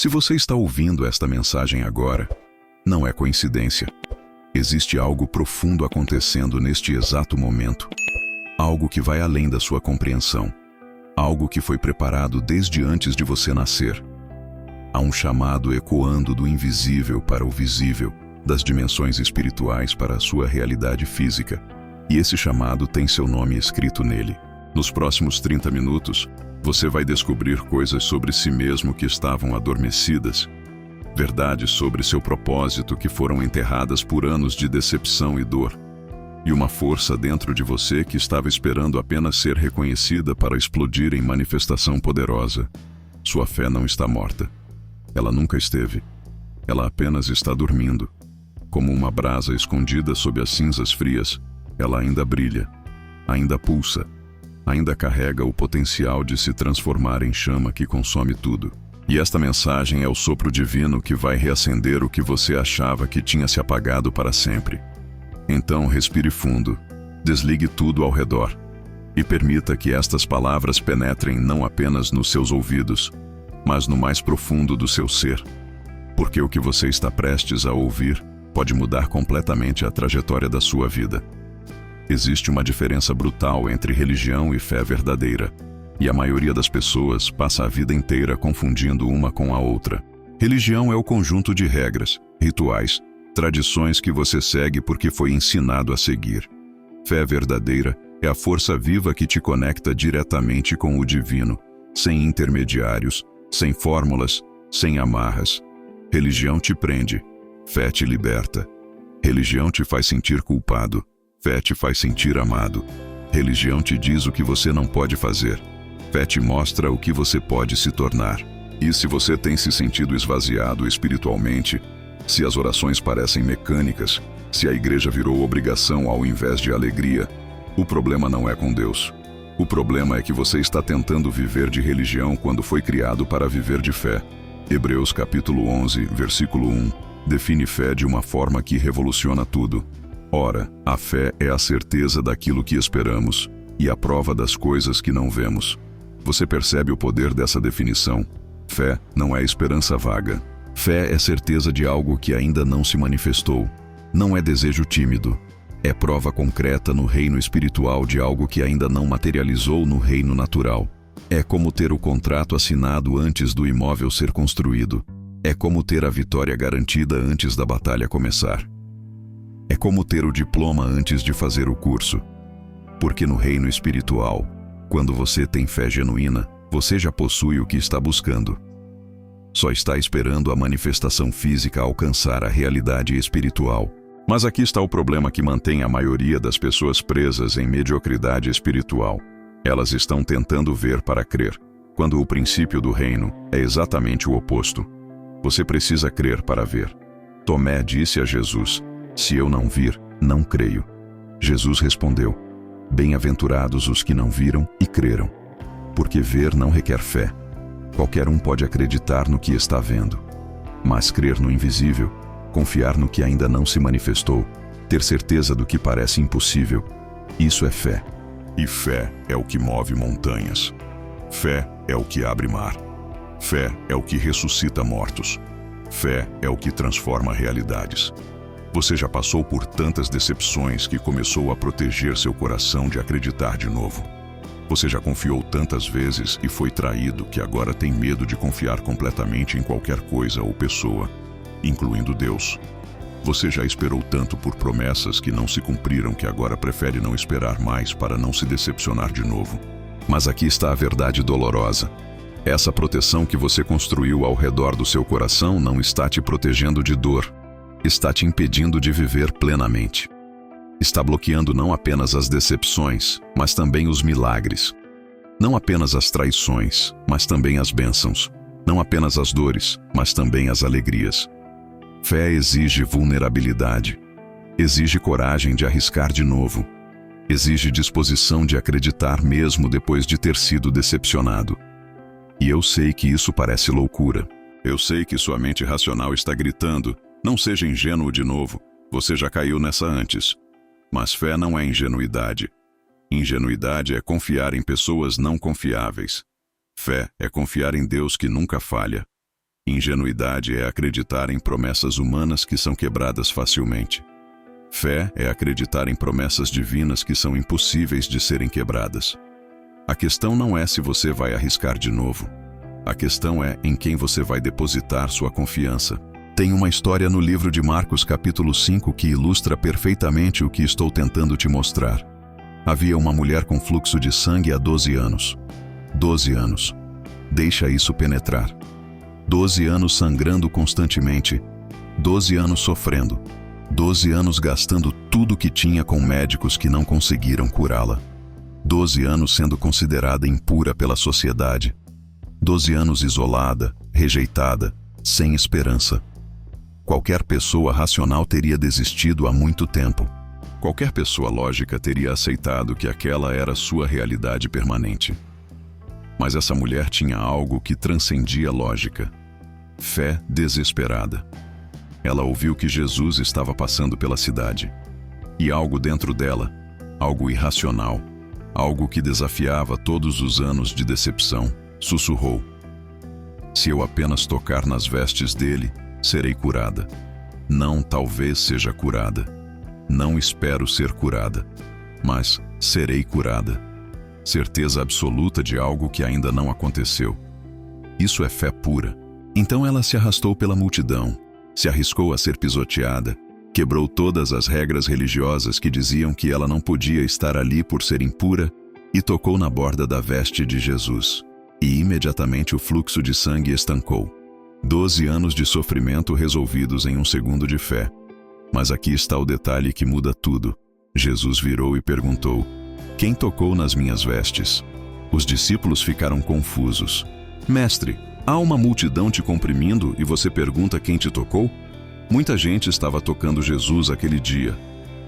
Se você está ouvindo esta mensagem agora, não é coincidência. Existe algo profundo acontecendo neste exato momento. Algo que vai além da sua compreensão. Algo que foi preparado desde antes de você nascer. Há um chamado ecoando do invisível para o visível, das dimensões espirituais para a sua realidade física. E esse chamado tem seu nome escrito nele. Nos próximos 30 minutos, você vai descobrir coisas sobre si mesmo que estavam adormecidas. Verdades sobre seu propósito que foram enterradas por anos de decepção e dor. E uma força dentro de você que estava esperando apenas ser reconhecida para explodir em manifestação poderosa. Sua fé não está morta. Ela nunca esteve. Ela apenas está dormindo. Como uma brasa escondida sob as cinzas frias, ela ainda brilha, ainda pulsa, ainda carrega o potencial de se transformar em chama que consome tudo. E esta mensagem é o sopro divino que vai reacender o que você achava que tinha se apagado para sempre. Então respire fundo, desligue tudo ao redor e permita que estas palavras penetrem não apenas nos seus ouvidos, mas no mais profundo do seu ser. Porque o que você está prestes a ouvir pode mudar completamente a trajetória da sua vida. Existe uma diferença brutal entre religião e fé verdadeira, e a maioria das pessoas passa a vida inteira confundindo uma com a outra. Religião é o conjunto de regras, rituais, tradições que você segue porque foi ensinado a seguir. Fé verdadeira é a força viva que te conecta diretamente com o divino, sem intermediários, sem fórmulas, sem amarras. Religião te prende, fé te liberta. Religião te faz sentir culpado, fé te faz sentir amado. Religião te diz o que você não pode fazer, fé te mostra o que você pode se tornar. E se você tem se sentido esvaziado espiritualmente, se as orações parecem mecânicas, se a igreja virou obrigação ao invés de alegria, o problema não é com Deus. O problema é que você está tentando viver de religião quando foi criado para viver de fé. Hebreus capítulo 11, versículo 1, define fé de uma forma que revoluciona tudo. Ora, a fé é a certeza daquilo que esperamos e a prova das coisas que não vemos. Você percebe o poder dessa definição? Fé não é esperança vaga. Fé é certeza de algo que ainda não se manifestou. Não é desejo tímido. É prova concreta no reino espiritual de algo que ainda não materializou no reino natural. É como ter o contrato assinado antes do imóvel ser construído. É como ter a vitória garantida antes da batalha começar. É como ter o diploma antes de fazer o curso. Porque no reino espiritual, quando você tem fé genuína, você já possui o que está buscando. Só está esperando a manifestação física alcançar a realidade espiritual. Mas aqui está o problema que mantém a maioria das pessoas presas em mediocridade espiritual. Elas estão tentando ver para crer, quando o princípio do reino é exatamente o oposto. Você precisa crer para ver. Tomé disse a Jesus: "Se eu não vir, não creio." Jesus respondeu: "Bem-aventurados os que não viram e creram." Porque ver não requer fé. Qualquer um pode acreditar no que está vendo. Mas crer no invisível, confiar no que ainda não se manifestou, ter certeza do que parece impossível, isso é fé. E fé é o que move montanhas. Fé é o que abre mar. Fé é o que ressuscita mortos. Fé é o que transforma realidades. Você já passou por tantas decepções que começou a proteger seu coração de acreditar de novo. Você já confiou tantas vezes e foi traído que agora tem medo de confiar completamente em qualquer coisa ou pessoa, incluindo Deus. Você já esperou tanto por promessas que não se cumpriram que agora prefere não esperar mais para não se decepcionar de novo. Mas aqui está a verdade dolorosa. Essa proteção que você construiu ao redor do seu coração não está te protegendo de dor. Está te impedindo de viver plenamente. Está bloqueando não apenas as decepções, mas também os milagres. Não apenas as traições, mas também as bênçãos. Não apenas as dores, mas também as alegrias. Fé exige vulnerabilidade. Exige coragem de arriscar de novo. Exige disposição de acreditar mesmo depois de ter sido decepcionado. E eu sei que isso parece loucura. Eu sei que sua mente racional está gritando: "Não seja ingênuo de novo, você já caiu nessa antes." Mas fé não é ingenuidade. Ingenuidade é confiar em pessoas não confiáveis. Fé é confiar em Deus que nunca falha. Ingenuidade é acreditar em promessas humanas que são quebradas facilmente. Fé é acreditar em promessas divinas que são impossíveis de serem quebradas. A questão não é se você vai arriscar de novo. A questão é em quem você vai depositar sua confiança. Tem uma história no livro de Marcos capítulo 5 que ilustra perfeitamente o que estou tentando te mostrar. Havia uma mulher com fluxo de sangue há 12 anos. 12 anos. Deixa isso penetrar. 12 anos sangrando constantemente. 12 anos sofrendo. 12 anos gastando tudo que tinha com médicos que não conseguiram curá-la. 12 anos sendo considerada impura pela sociedade. 12 anos isolada, rejeitada, sem esperança. Qualquer pessoa racional teria desistido há muito tempo. Qualquer pessoa lógica teria aceitado que aquela era sua realidade permanente. Mas essa mulher tinha algo que transcendia lógica. Fé desesperada. Ela ouviu que Jesus estava passando pela cidade. E algo dentro dela, algo irracional, algo que desafiava todos os anos de decepção, sussurrou: se eu apenas tocar nas vestes dele, serei curada. Não talvez seja curada. Não espero ser curada. Mas serei curada. Certeza absoluta de algo que ainda não aconteceu. Isso é fé pura. Então ela se arrastou pela multidão, se arriscou a ser pisoteada, quebrou todas as regras religiosas que diziam que ela não podia estar ali por ser impura e tocou na borda da veste de Jesus. E imediatamente o fluxo de sangue estancou. 12 anos de sofrimento resolvidos em um segundo de fé. Mas aqui está o detalhe que muda tudo. Jesus virou e perguntou: quem tocou nas minhas vestes? Os discípulos ficaram confusos. Mestre, há uma multidão te comprimindo e você pergunta quem te tocou? Muita gente estava tocando Jesus aquele dia.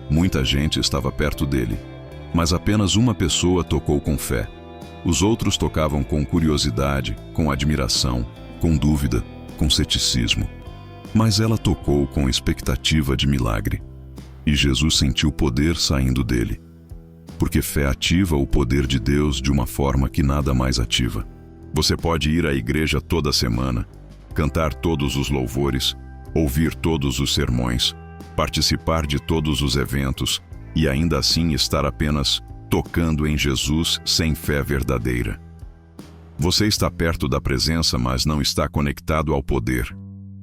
Muita gente estava perto dele. Mas apenas uma pessoa tocou com fé. Os outros tocavam com curiosidade, com admiração, com dúvida, com ceticismo. Mas ela tocou com expectativa de milagre. E Jesus sentiu poder saindo dele. Porque fé ativa o poder de Deus de uma forma que nada mais ativa. Você pode ir à igreja toda semana, cantar todos os louvores, ouvir todos os sermões, participar de todos os eventos e ainda assim estar apenas tocando em Jesus sem fé verdadeira. Você está perto da presença, mas não está conectado ao poder.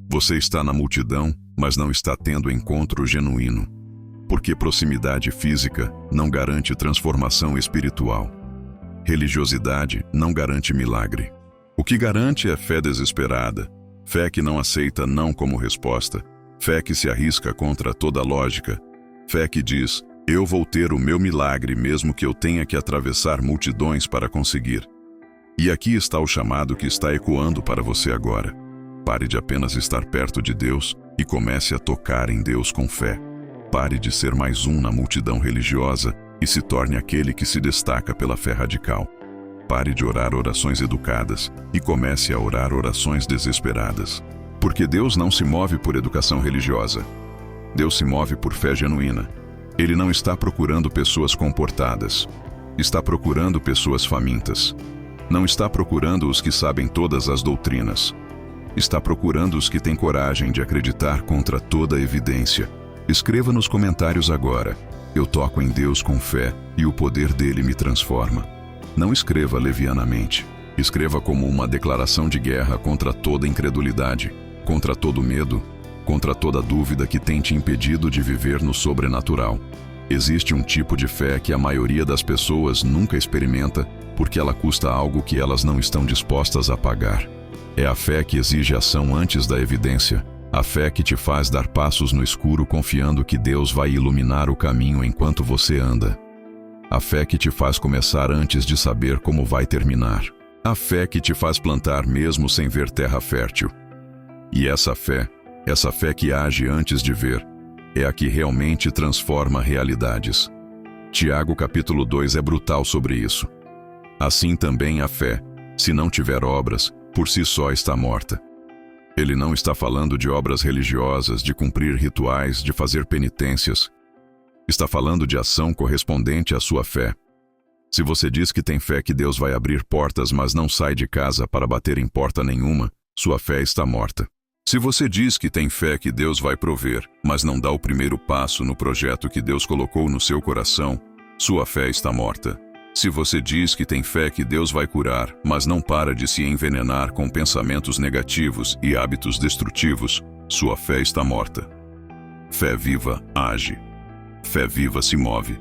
Você está na multidão, mas não está tendo encontro genuíno. Porque proximidade física não garante transformação espiritual. Religiosidade não garante milagre. O que garante é fé desesperada, fé que não aceita não como resposta, fé que se arrisca contra toda lógica, fé que diz: eu vou ter o meu milagre mesmo que eu tenha que atravessar multidões para conseguir. E aqui está o chamado que está ecoando para você agora. Pare de apenas estar perto de Deus e comece a tocar em Deus com fé. Pare de ser mais um na multidão religiosa e se torne aquele que se destaca pela fé radical. Pare de orar orações educadas e comece a orar orações desesperadas. Porque Deus não se move por educação religiosa. Deus se move por fé genuína. Ele não está procurando pessoas comportadas. Está procurando pessoas famintas. Não está procurando os que sabem todas as doutrinas. Está procurando os que têm coragem de acreditar contra toda evidência. Escreva nos comentários agora: eu toco em Deus com fé e o poder dele me transforma. Não escreva levianamente. Escreva como uma declaração de guerra contra toda incredulidade, contra todo medo, contra toda dúvida que tem te impedido de viver no sobrenatural. Existe um tipo de fé que a maioria das pessoas nunca experimenta porque ela custa algo que elas não estão dispostas a pagar. É a fé que exige ação antes da evidência. A fé que te faz dar passos no escuro confiando que Deus vai iluminar o caminho enquanto você anda. A fé que te faz começar antes de saber como vai terminar. A fé que te faz plantar mesmo sem ver terra fértil. E essa fé que age antes de ver, é a que realmente transforma realidades. Tiago capítulo 2 é brutal sobre isso. Assim também a fé, se não tiver obras, por si só está morta. Ele não está falando de obras religiosas, de cumprir rituais, de fazer penitências. Está falando de ação correspondente à sua fé. Se você diz que tem fé que Deus vai abrir portas, mas não sai de casa para bater em porta nenhuma, sua fé está morta. Se você diz que tem fé que Deus vai prover, mas não dá o primeiro passo no projeto que Deus colocou no seu coração, sua fé está morta. Se você diz que tem fé que Deus vai curar, mas não para de se envenenar com pensamentos negativos e hábitos destrutivos, sua fé está morta. Fé viva age. Fé viva se move.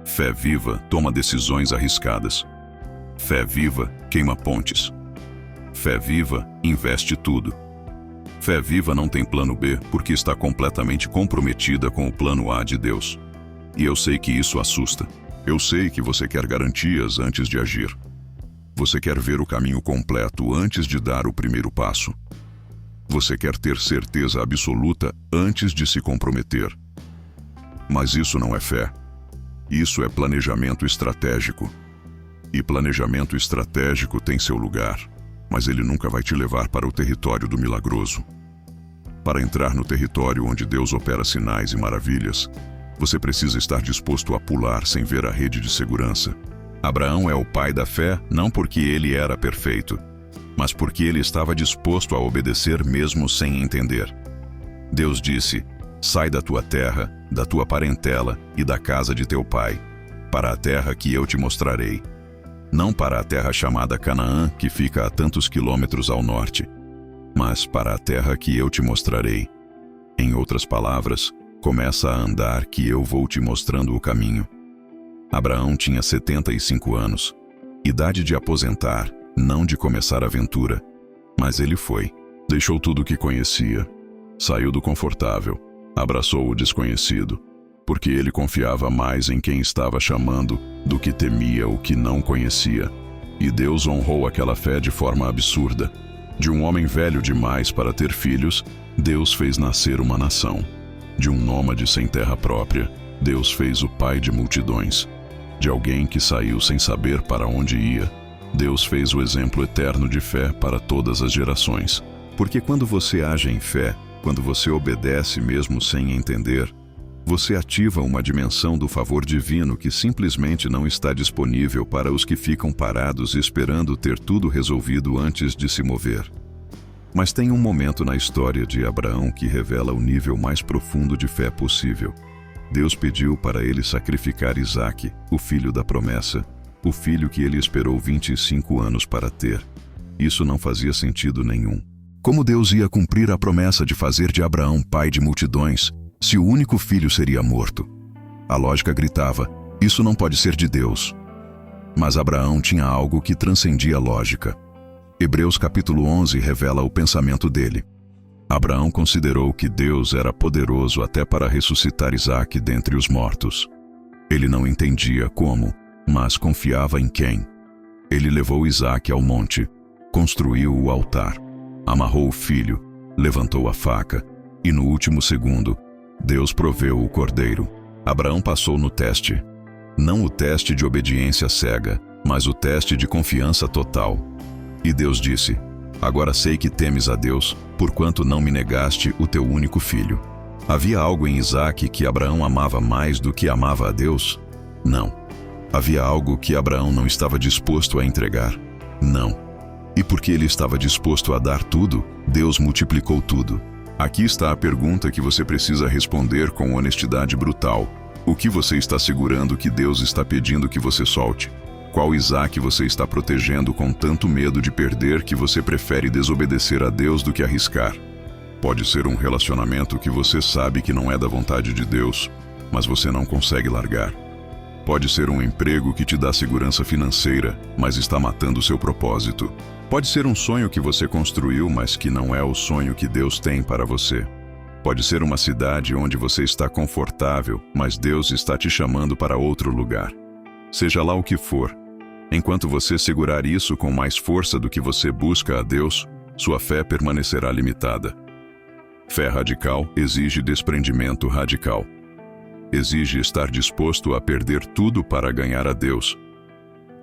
Fé viva toma decisões arriscadas. Fé viva queima pontes. Fé viva investe tudo. Fé viva não tem plano B porque está completamente comprometida com o plano A de Deus. E eu sei que isso assusta. Eu sei que você quer garantias antes de agir. Você quer ver o caminho completo antes de dar o primeiro passo. Você quer ter certeza absoluta antes de se comprometer. Mas isso não é fé. Isso é planejamento estratégico. E planejamento estratégico tem seu lugar, mas ele nunca vai te levar para o território do milagroso. Para entrar no território onde Deus opera sinais e maravilhas, você precisa estar disposto a pular sem ver a rede de segurança. Abraão é o pai da fé não porque ele era perfeito, mas porque ele estava disposto a obedecer mesmo sem entender. Deus disse: sai da tua terra, da tua parentela e da casa de teu pai, para a terra que eu te mostrarei. Não para a terra chamada Canaã, que fica a tantos quilômetros ao norte, mas para a terra que eu te mostrarei. Em outras palavras, começa a andar que eu vou te mostrando o caminho. Abraão tinha 75 anos, idade de aposentar, não de começar a aventura. Mas ele foi. Deixou tudo o que conhecia. Saiu do confortável. Abraçou o desconhecido. Porque ele confiava mais em quem estava chamando do que temia o que não conhecia. E Deus honrou aquela fé de forma absurda. De um homem velho demais para ter filhos, Deus fez nascer uma nação. De um nômade sem terra própria, Deus fez o pai de multidões. De alguém que saiu sem saber para onde ia, Deus fez o exemplo eterno de fé para todas as gerações. Porque quando você age em fé, quando você obedece mesmo sem entender, você ativa uma dimensão do favor divino que simplesmente não está disponível para os que ficam parados esperando ter tudo resolvido antes de se mover. Mas tem um momento na história de Abraão que revela o nível mais profundo de fé possível. Deus pediu para ele sacrificar Isaque, o filho da promessa, o filho que ele esperou 25 anos para ter. Isso não fazia sentido nenhum. Como Deus ia cumprir a promessa de fazer de Abraão pai de multidões, se o único filho seria morto? A lógica gritava: isso não pode ser de Deus. Mas Abraão tinha algo que transcendia a lógica. Hebreus capítulo 11 revela o pensamento dele. Abraão considerou que Deus era poderoso até para ressuscitar Isaque dentre os mortos. Ele não entendia como, mas confiava em quem. Ele levou Isaque ao monte, construiu o altar, amarrou o filho, levantou a faca, e no último segundo, Deus proveu o cordeiro. Abraão passou no teste. Não o teste de obediência cega, mas o teste de confiança total. E Deus disse: agora sei que temes a Deus, porquanto não me negaste o teu único filho. Havia algo em Isaque que Abraão amava mais do que amava a Deus? Não. Havia algo que Abraão não estava disposto a entregar? Não. E porque ele estava disposto a dar tudo, Deus multiplicou tudo. Aqui está a pergunta que você precisa responder com honestidade brutal. O que você está segurando que Deus está pedindo que você solte? Qual Isaque você está protegendo com tanto medo de perder que você prefere desobedecer a Deus do que arriscar? Pode ser um relacionamento que você sabe que não é da vontade de Deus, mas você não consegue largar. Pode ser um emprego que te dá segurança financeira, mas está matando seu propósito. Pode ser um sonho que você construiu, mas que não é o sonho que Deus tem para você. Pode ser uma cidade onde você está confortável, mas Deus está te chamando para outro lugar. Seja lá o que for, enquanto você segurar isso com mais força do que você busca a Deus, sua fé permanecerá limitada. Fé radical exige desprendimento radical. Exige estar disposto a perder tudo para ganhar a Deus.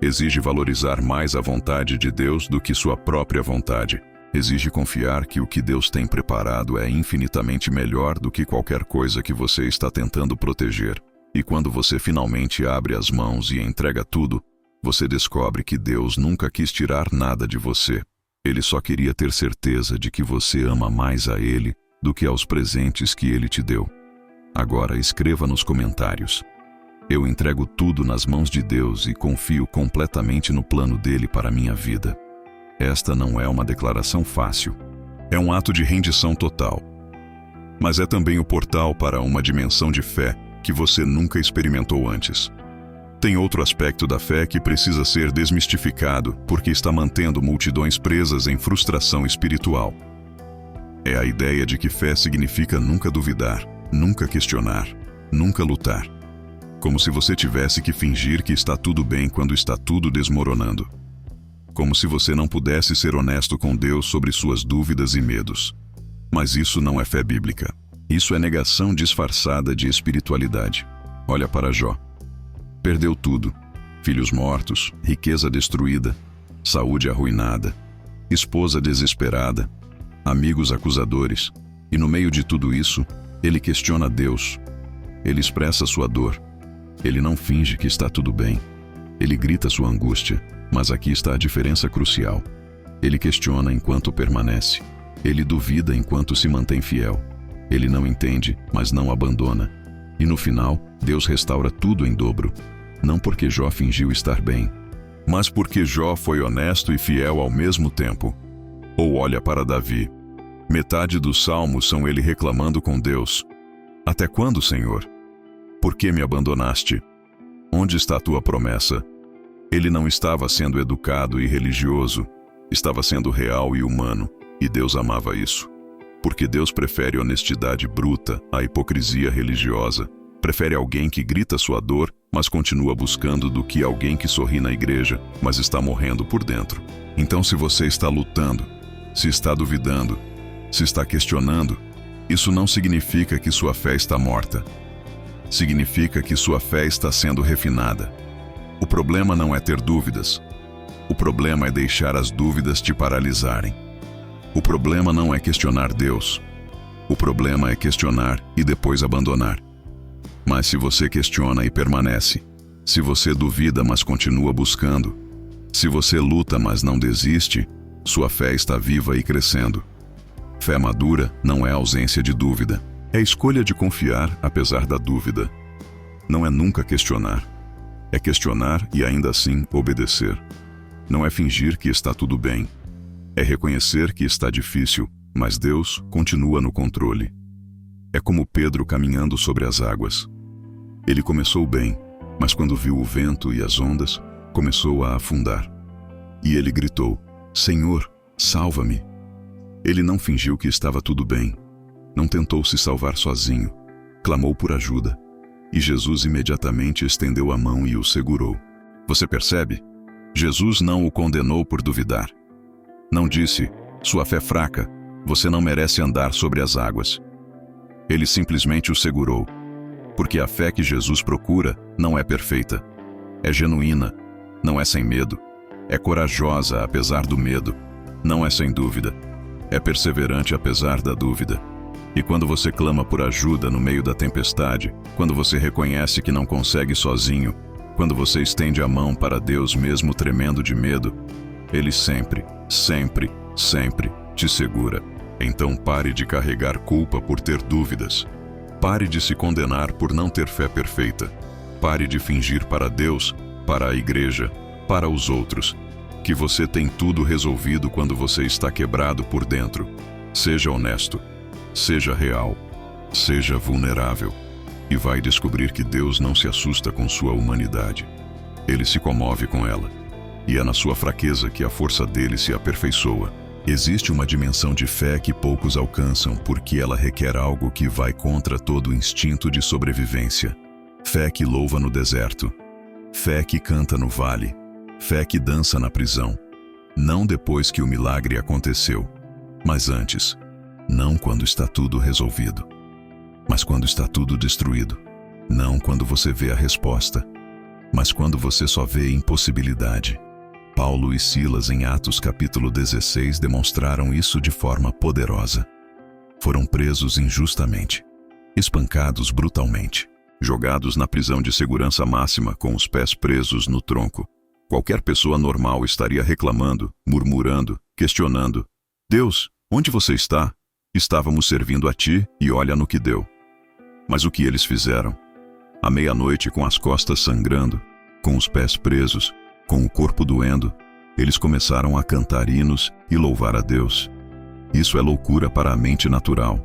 Exige valorizar mais a vontade de Deus do que sua própria vontade. Exige confiar que o que Deus tem preparado é infinitamente melhor do que qualquer coisa que você está tentando proteger. E quando você finalmente abre as mãos e entrega tudo, você descobre que Deus nunca quis tirar nada de você. Ele só queria ter certeza de que você ama mais a ele do que aos presentes que ele te deu. Agora escreva nos comentários: eu entrego tudo nas mãos de Deus e confio completamente no plano dele para a minha vida. Esta não é uma declaração fácil. É um ato de rendição total. Mas é também o portal para uma dimensão de fé que você nunca experimentou antes. Tem outro aspecto da fé que precisa ser desmistificado porque está mantendo multidões presas em frustração espiritual. É a ideia de que fé significa nunca duvidar, nunca questionar, nunca lutar. Como se você tivesse que fingir que está tudo bem quando está tudo desmoronando. Como se você não pudesse ser honesto com Deus sobre suas dúvidas e medos. Mas isso não é fé bíblica. Isso é negação disfarçada de espiritualidade. Olha para Jó. Perdeu tudo: filhos mortos, riqueza destruída, saúde arruinada, esposa desesperada, amigos acusadores. E no meio de tudo isso, ele questiona Deus. Ele expressa sua dor. Ele não finge que está tudo bem. Ele grita sua angústia, mas aqui está a diferença crucial. Ele questiona enquanto permanece. Ele duvida enquanto se mantém fiel. Ele não entende, mas não abandona. E no final, Deus restaura tudo em dobro. Não porque Jó fingiu estar bem, mas porque Jó foi honesto e fiel ao mesmo tempo. Ou olha para Davi. Metade dos salmos são ele reclamando com Deus: até quando, Senhor? Por que me abandonaste? Onde está a tua promessa? Ele não estava sendo educado e religioso, estava sendo real e humano, e Deus amava isso. Porque Deus prefere honestidade bruta à hipocrisia religiosa. Prefere alguém que grita sua dor, mas continua buscando, do que alguém que sorri na igreja, mas está morrendo por dentro. Então, se você está lutando, se está duvidando, se está questionando, isso não significa que sua fé está morta. Significa que sua fé está sendo refinada. O problema não é ter dúvidas. O problema é deixar as dúvidas te paralisarem. O problema não é questionar Deus. O problema é questionar e depois abandonar. Mas se você questiona e permanece, se você duvida mas continua buscando, se você luta mas não desiste, sua fé está viva e crescendo. Fé madura não é ausência de dúvida. É escolha de confiar apesar da dúvida. Não é nunca questionar. É questionar e ainda assim obedecer. Não é fingir que está tudo bem. É reconhecer que está difícil, mas Deus continua no controle. É como Pedro caminhando sobre as águas. Ele começou bem, mas quando viu o vento e as ondas, começou a afundar. E ele gritou: Senhor, salva-me. Ele não fingiu que estava tudo bem. Não tentou se salvar sozinho. Clamou por ajuda. E Jesus imediatamente estendeu a mão e o segurou. Você percebe? Jesus não o condenou por duvidar. Não disse: sua fé fraca, você não merece andar sobre as águas. Ele simplesmente o segurou. Porque a fé que Jesus procura não é perfeita. É genuína, não é sem medo. É corajosa apesar do medo. Não é sem dúvida. É perseverante apesar da dúvida. E quando você clama por ajuda no meio da tempestade, quando você reconhece que não consegue sozinho, quando você estende a mão para Deus mesmo tremendo de medo, Ele sempre, sempre, sempre te segura. Então pare de carregar culpa por ter dúvidas. Pare de se condenar por não ter fé perfeita. Pare de fingir para Deus, para a igreja, para os outros, que você tem tudo resolvido quando você está quebrado por dentro. Seja honesto. Seja real, seja vulnerável, e vai descobrir que Deus não se assusta com sua humanidade. Ele se comove com ela, e é na sua fraqueza que a força dele se aperfeiçoa. Existe uma dimensão de fé que poucos alcançam porque ela requer algo que vai contra todo o instinto de sobrevivência. Fé que louva no deserto, fé que canta no vale, fé que dança na prisão. Não depois que o milagre aconteceu, mas antes. Não quando está tudo resolvido, mas quando está tudo destruído. Não quando você vê a resposta, mas quando você só vê impossibilidade. Paulo e Silas em Atos capítulo 16 demonstraram isso de forma poderosa. Foram presos injustamente, espancados brutalmente, jogados na prisão de segurança máxima com os pés presos no tronco. Qualquer pessoa normal estaria reclamando, murmurando, questionando. Deus, onde você está? Estávamos servindo a ti e olha no que deu. Mas o que eles fizeram? À meia-noite, com as costas sangrando, com os pés presos, com o corpo doendo, eles começaram a cantar hinos e louvar a Deus. Isso é loucura para a mente natural.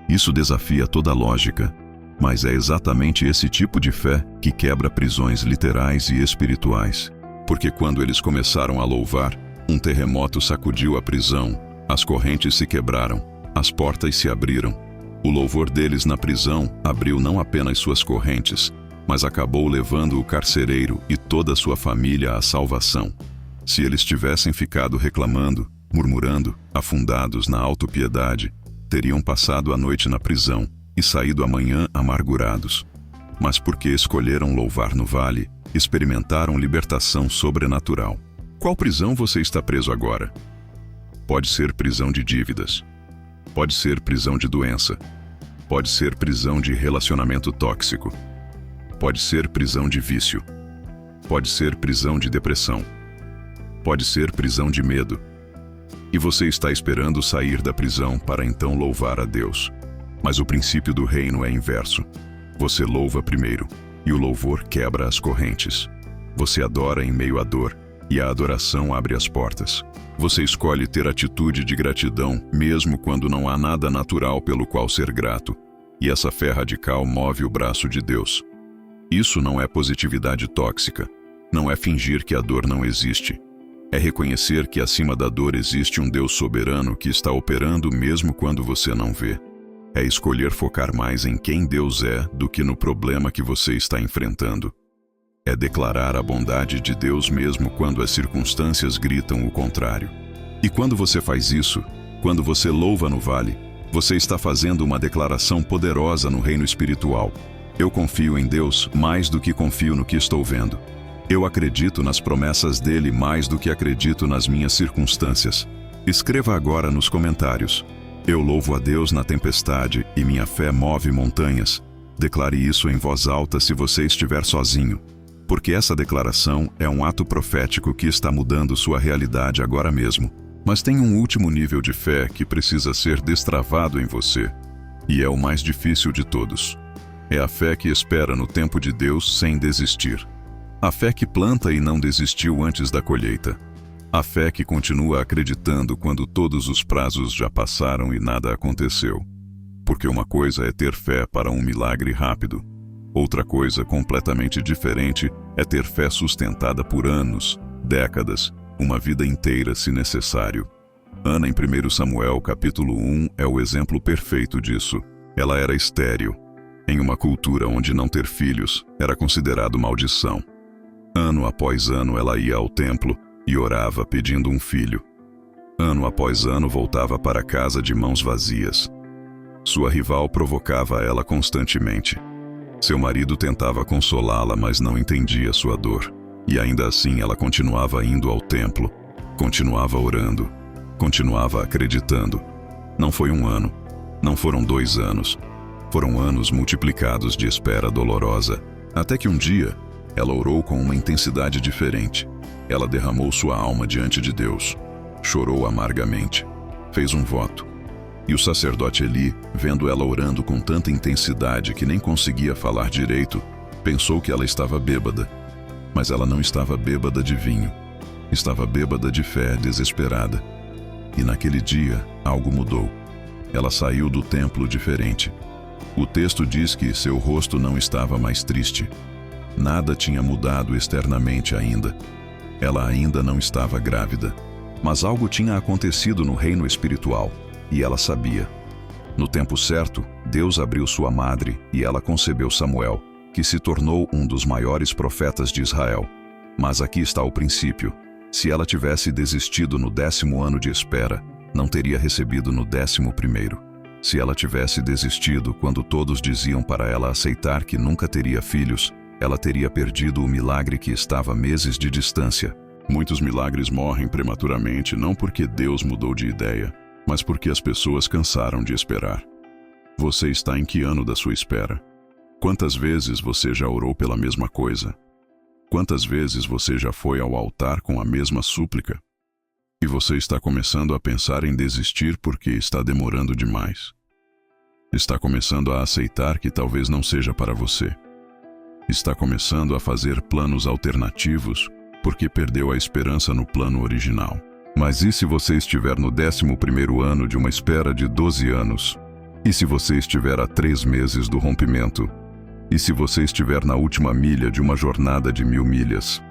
Isso desafia toda a lógica, mas é exatamente esse tipo de fé que quebra prisões literais e espirituais. Porque quando eles começaram a louvar, um terremoto sacudiu a prisão, as correntes se quebraram, as portas se abriram. O louvor deles na prisão abriu não apenas suas correntes, mas acabou levando o carcereiro e toda a sua família à salvação. Se eles tivessem ficado reclamando, murmurando, afundados na autopiedade, teriam passado a noite na prisão e saído amanhã amargurados. Mas porque escolheram louvar no vale, experimentaram libertação sobrenatural. Qual prisão você está preso agora? Pode ser prisão de dívidas. Pode ser prisão de doença. Pode ser prisão de relacionamento tóxico. Pode ser prisão de vício. Pode ser prisão de depressão. Pode ser prisão de medo. E você está esperando sair da prisão para então louvar a Deus. Mas o princípio do reino é inverso. Você louva primeiro, e o louvor quebra as correntes. Você adora em meio à dor, e a adoração abre as portas. Você escolhe ter atitude de gratidão, mesmo quando não há nada natural pelo qual ser grato. E essa fé radical move o braço de Deus. Isso não é positividade tóxica. Não é fingir que a dor não existe. É reconhecer que acima da dor existe um Deus soberano que está operando mesmo quando você não vê. É escolher focar mais em quem Deus é do que no problema que você está enfrentando. É declarar a bondade de Deus mesmo quando as circunstâncias gritam o contrário. E quando você faz isso, quando você louva no vale, você está fazendo uma declaração poderosa no reino espiritual. Eu confio em Deus mais do que confio no que estou vendo. Eu acredito nas promessas dele mais do que acredito nas minhas circunstâncias. Escreva agora nos comentários. Eu louvo a Deus na tempestade e minha fé move montanhas. Declare isso em voz alta se você estiver sozinho. Porque essa declaração é um ato profético que está mudando sua realidade agora mesmo. Mas tem um último nível de fé que precisa ser destravado em você. E é o mais difícil de todos. É a fé que espera no tempo de Deus sem desistir. A fé que planta e não desistiu antes da colheita. A fé que continua acreditando quando todos os prazos já passaram e nada aconteceu. Porque uma coisa é ter fé para um milagre rápido. Outra coisa completamente diferente é ter fé sustentada por anos, décadas, uma vida inteira se necessário. Ana em 1 Samuel capítulo 1 é o exemplo perfeito disso. Ela era estéril. Em uma cultura onde não ter filhos era considerado maldição. Ano após ano ela ia ao templo e orava pedindo um filho. Ano após ano voltava para casa de mãos vazias. Sua rival provocava ela constantemente. Seu marido tentava consolá-la, mas não entendia sua dor. E ainda assim ela continuava indo ao templo, continuava orando, continuava acreditando. Não foi um ano, não foram 2 anos. Foram anos multiplicados de espera dolorosa. Até que um dia, ela orou com uma intensidade diferente. Ela derramou sua alma diante de Deus. Chorou amargamente. Fez um voto. E o sacerdote Eli, vendo ela orando com tanta intensidade que nem conseguia falar direito, pensou que ela estava bêbada. Mas ela não estava bêbada de vinho. Estava bêbada de fé desesperada. E naquele dia, algo mudou. Ela saiu do templo diferente. O texto diz que seu rosto não estava mais triste. Nada tinha mudado externamente ainda. Ela ainda não estava grávida. Mas algo tinha acontecido no reino espiritual. E ela sabia. No tempo certo, Deus abriu sua madre e ela concebeu Samuel, que se tornou um dos maiores profetas de Israel. Mas aqui está o princípio. Se ela tivesse desistido no 10º ano de espera, não teria recebido no 11º. Se ela tivesse desistido quando todos diziam para ela aceitar que nunca teria filhos, ela teria perdido o milagre que estava a meses de distância. Muitos milagres morrem prematuramente não porque Deus mudou de ideia, mas porque as pessoas cansaram de esperar. Você está em que ano da sua espera? Quantas vezes você já orou pela mesma coisa? Quantas vezes você já foi ao altar com a mesma súplica? E você está começando a pensar em desistir porque está demorando demais. Está começando a aceitar que talvez não seja para você. Está começando a fazer planos alternativos porque perdeu a esperança no plano original. Mas e se você estiver no 11º ano de uma espera de 12 anos? E se você estiver a 3 meses do rompimento? E se você estiver na última milha de uma jornada de 1000 milhas?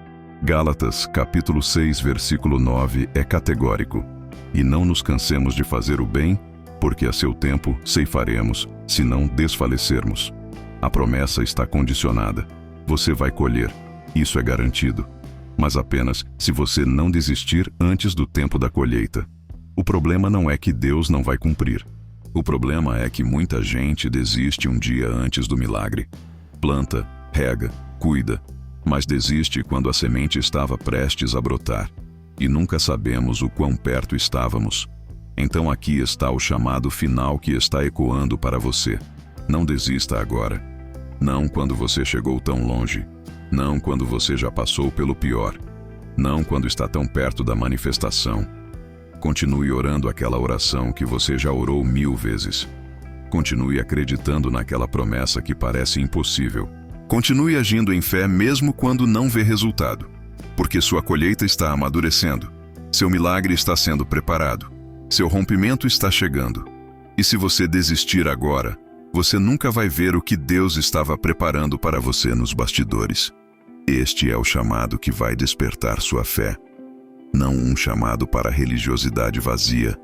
Gálatas, capítulo 6, versículo 9 é categórico. E não nos cansemos de fazer o bem, porque a seu tempo ceifaremos, se não desfalecermos. A promessa está condicionada. Você vai colher, isso é garantido. Mas apenas se você não desistir antes do tempo da colheita. O problema não é que Deus não vai cumprir. O problema é que muita gente desiste um dia antes do milagre. Planta, rega, cuida, mas desiste quando a semente estava prestes a brotar. E nunca sabemos o quão perto estávamos. Então aqui está o chamado final que está ecoando para você. Não desista agora. Não quando você chegou tão longe. Não quando você já passou pelo pior. Não quando está tão perto da manifestação. Continue orando aquela oração que você já orou 1000 vezes. Continue acreditando naquela promessa que parece impossível. Continue agindo em fé mesmo quando não vê resultado. Porque sua colheita está amadurecendo. Seu milagre está sendo preparado. Seu rompimento está chegando. E se você desistir agora, você nunca vai ver o que Deus estava preparando para você nos bastidores. Este é o chamado que vai despertar sua fé. Não um chamado para religiosidade vazia,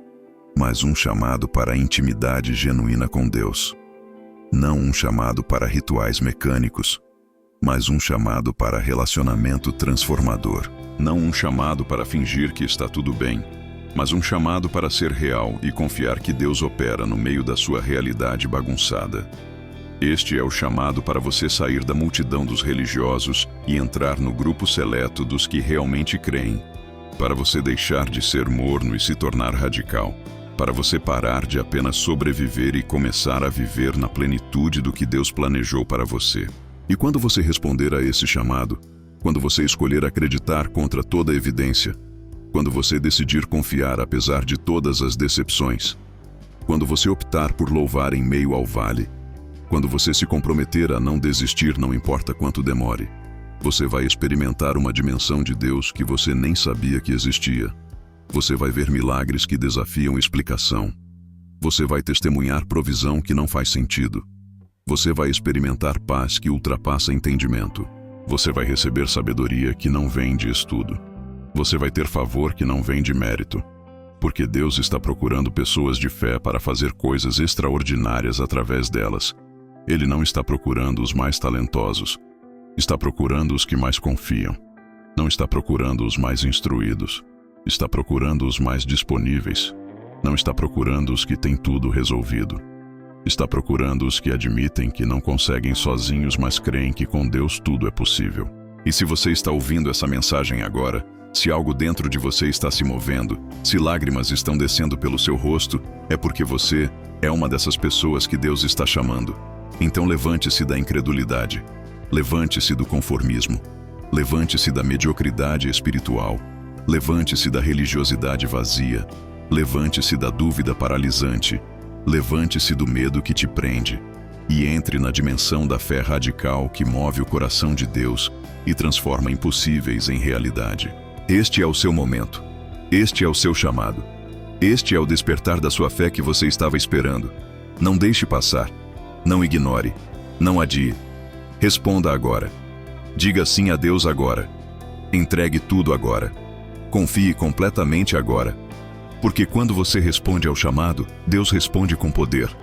mas um chamado para intimidade genuína com Deus. Não um chamado para rituais mecânicos, mas um chamado para relacionamento transformador. Não um chamado para fingir que está tudo bem, mas um chamado para ser real e confiar que Deus opera no meio da sua realidade bagunçada. Este é o chamado para você sair da multidão dos religiosos e entrar no grupo seleto dos que realmente creem. Para você deixar de ser morno e se tornar radical. Para você parar de apenas sobreviver e começar a viver na plenitude do que Deus planejou para você. E quando você responder a esse chamado, quando você escolher acreditar contra toda evidência, quando você decidir confiar apesar de todas as decepções, quando você optar por louvar em meio ao vale, quando você se comprometer a não desistir não importa quanto demore, você vai experimentar uma dimensão de Deus que você nem sabia que existia. Você vai ver milagres que desafiam explicação. Você vai testemunhar provisão que não faz sentido. Você vai experimentar paz que ultrapassa entendimento. Você vai receber sabedoria que não vem de estudo. Você vai ter favor que não vem de mérito. Porque Deus está procurando pessoas de fé para fazer coisas extraordinárias através delas. Ele não está procurando os mais talentosos. Está procurando os que mais confiam. Não está procurando os mais instruídos. Está procurando os mais disponíveis. Não está procurando os que têm tudo resolvido. Está procurando os que admitem que não conseguem sozinhos, mas creem que com Deus tudo é possível. E se você está ouvindo essa mensagem agora, se algo dentro de você está se movendo, se lágrimas estão descendo pelo seu rosto, é porque você é uma dessas pessoas que Deus está chamando. Então levante-se da incredulidade. Levante-se do conformismo. Levante-se da mediocridade espiritual. Levante-se da religiosidade vazia. Levante-se da dúvida paralisante. Levante-se do medo que te prende. E entre na dimensão da fé radical que move o coração de Deus e transforma impossíveis em realidade. Este é o seu momento. Este é o seu chamado. Este é o despertar da sua fé que você estava esperando. Não deixe passar. Não ignore. Não adie. Responda agora. Diga sim a Deus agora. Entregue tudo agora. Confie completamente agora. Porque quando você responde ao chamado, Deus responde com poder.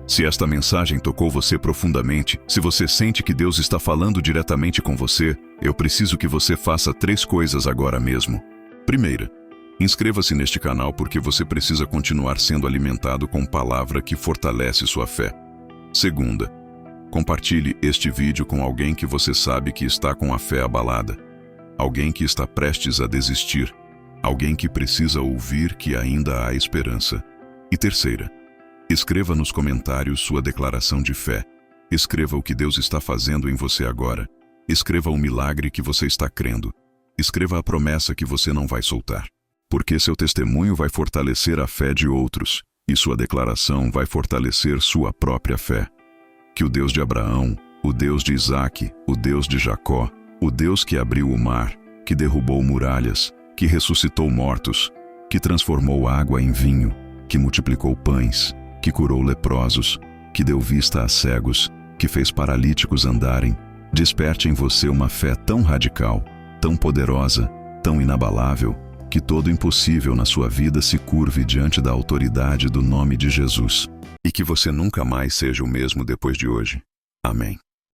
Se esta mensagem tocou você profundamente, se você sente que Deus está falando diretamente com você, eu preciso que você faça 3 coisas agora mesmo. Primeira, inscreva-se neste canal porque você precisa continuar sendo alimentado com palavra que fortalece sua fé. Segunda, compartilhe este vídeo com alguém que você sabe que está com a fé abalada. Alguém que está prestes a desistir. Alguém que precisa ouvir que ainda há esperança. E terceira, escreva nos comentários sua declaração de fé. Escreva o que Deus está fazendo em você agora. Escreva o milagre que você está crendo. Escreva a promessa que você não vai soltar. Porque seu testemunho vai fortalecer a fé de outros, e sua declaração vai fortalecer sua própria fé. Que o Deus de Abraão, o Deus de Isaque, o Deus de Jacó, o Deus que abriu o mar, que derrubou muralhas, que ressuscitou mortos, que transformou água em vinho, que multiplicou pães, que curou leprosos, que deu vista a cegos, que fez paralíticos andarem, desperte em você uma fé tão radical, tão poderosa, tão inabalável, que todo impossível na sua vida se curve diante da autoridade do nome de Jesus. E que você nunca mais seja o mesmo depois de hoje. Amém.